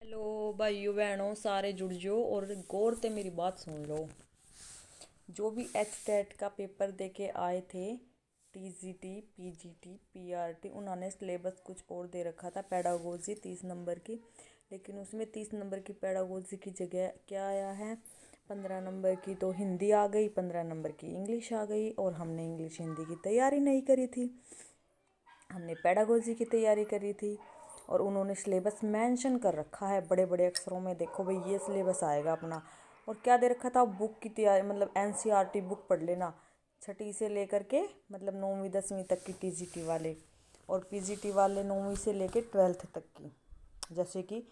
Hello भाइयों बहनों सारे जुड़ जाओ और गौर से मेरी बात सुन लो। जो भी एच टेट का पेपर दे के आए थे, टीजीटी पीजीटी पीआरटी, उन्होंने सिलेबस कुछ और दे रखा था, पेडागोजी 30 नंबर की। लेकिन उसमें 30 नंबर की पेडागोजी की जगह क्या आया है, 15 नंबर की तो हिंदी आ गई, 15 नंबर की इंग्लिश आ गई। और हमने इंग्लिश हिंदी की तैयारी नहीं करी थी, हमने पेडागोजी की तैयारी करी थी। और उन्होंने सिलेबस मेंशन कर रखा है बड़े बड़े अक्षरों में, देखो भाई ये सिलेबस आएगा अपना। और क्या दे रखा था, बुक की तैयारी, मतलब एनसीईआरटी बुक पढ़ लेना, छठी से लेकर के मतलब 9वीं 10वीं तक की टीजीटी वाले, और पीजीटी वाले 9वीं से लेकर 12th तक की। जैसे कि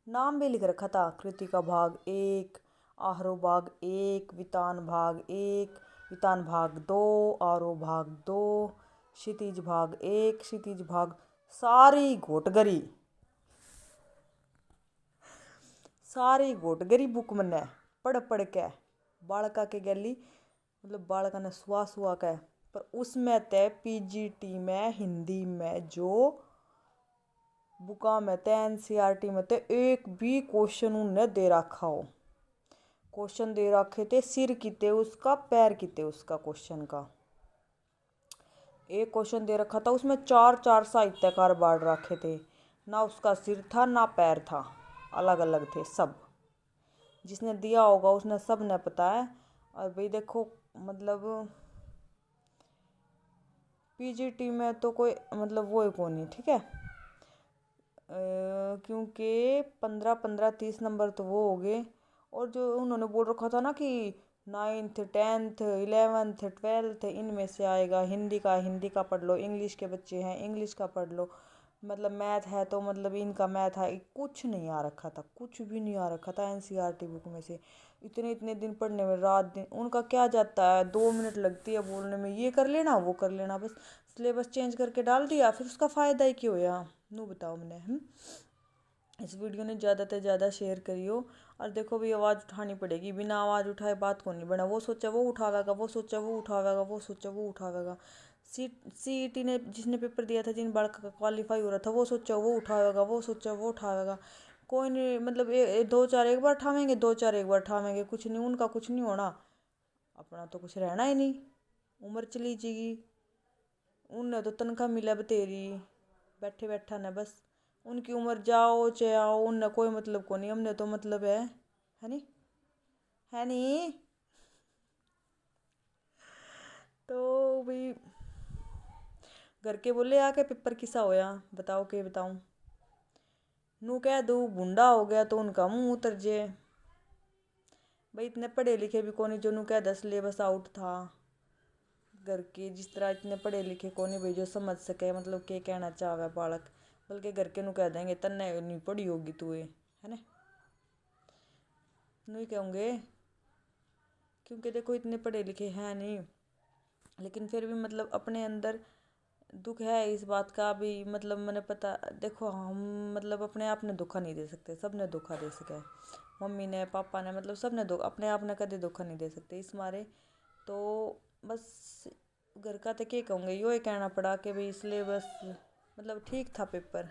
नाम भी लिख रखा था, कृतिका भाग 1, आहरो भाग 1, वितान भाग 1, वितान भाग 2, आरो भाग 2, क्षितिज भाग 1, क्षितिज भाग, सारी घोटगरी बुक मैंने पढ़ पढ़ के बालका के गली, मतलब बालका ने सुआ सुआ के। पर उसमें ते पीजीटी में हिंदी में जो बुका में ते एनसीईआरटी में ते एक भी क्वेश्चन उनने दे रखा हो। क्वेश्चन दे रखे थे सिर किते उसका, पैर किते उसका, क्वेश्चन का एक क्वेश्चन दे रखा था, उसमें चार चार साहित्यकार बांट रखे थे, ना उसका सिर था ना पैर था, अलग अलग थे सब। जिसने दिया होगा उसने सब ने पता है। और भाई देखो मतलब पीजीटी में तो कोई मतलब वो ही नहीं, ठीक है। क्योंकि 15 15 30 नंबर तो वो हो गए। और जो उन्होंने बोल रखा था ना कि 9th 10th 11th 12th इनमें से आएगा, हिंदी का पढ़ लो, इंग्लिश के बच्चे हैं इंग्लिश का पढ़ लो, मतलब मैथ है तो मतलब इनका मैथ है। कुछ नहीं आ रखा था, कुछ भी नहीं आ रखा था एनसीईआरटी बुक में से। इतने इतने दिन पढ़ने में, रात दिन उनका क्या जाता है, 2 मिनट लगती है बोलने में, ये कर लेना वो कर लेना, बस सिलेबस चेंज करके डाल दिया, फिर उसका फ़ायदा ही क्यों हुआ। नू बताओ मैंने। इस वीडियो ने ज़्यादा से ज़्यादा शेयर करियो। और देखो भी आवाज़ उठानी पड़ेगी, बिना आवाज़ उठाए बात को नहीं बना। वो सोचा वो उठावेगा, वो सोचा वो उठावेगा, वो सोचा वो उठावेगा। सीईटी ने जिसने पेपर दिया था, जिन बालक का क्वालिफाई हो रहा था, वो सोचा वो उठावेगा, वो सोचा वो उठावेगा। कोई नहीं, मतलब दो चार एक बार उठावेंगे, दो चार एक बार उठावेंगे, कुछ नहीं उनका, कुछ नहीं होना। अपना तो कुछ रहना ही नहीं, उम्र चली जाएगी। उन्हें तो तनख्वाह मिला बतेरी, बैठे बैठा ने बस। उनकी उम्र जाओ चाहे आओ, उनने कोई मतलब को नहीं, हमने तो मतलब है नहीं, है नहीं। तो भाई घर के बोले आके पेपर किसा होया, बताओ के बताऊं। नू कह दूँ बुंडा हो गया तो उनका मुंह उतर जे। भाई इतने पढ़े लिखे भी कौन, जो नू कह दस सिलेबस आउट था। घर के जिस तरह इतने पढ़े लिखे कौन भाई जो समझ सके मतलब के कहना चाहे बालक, बल्कि घर के नू कह देंगे तन्ने नहीं पढ़ी होगी तू, है ना, नहीं कहूँगे। क्योंकि देखो इतने पढ़े लिखे हैं नहीं, लेकिन फिर भी मतलब अपने अंदर दुख है इस बात का भी, मतलब मैंने पता, देखो हम मतलब अपने आप ने धोखा नहीं दे सकते, सब ने धोखा दे सका है, मम्मी ने पापा ने, मतलब सब ने अपने आप ने कभी धोखा नहीं दे सकते इस मारे। तो बस घर का तो क्या कहूँगे, यो ही कहना पड़ा कि भाई सिलेबस मतलब ठीक था पेपर।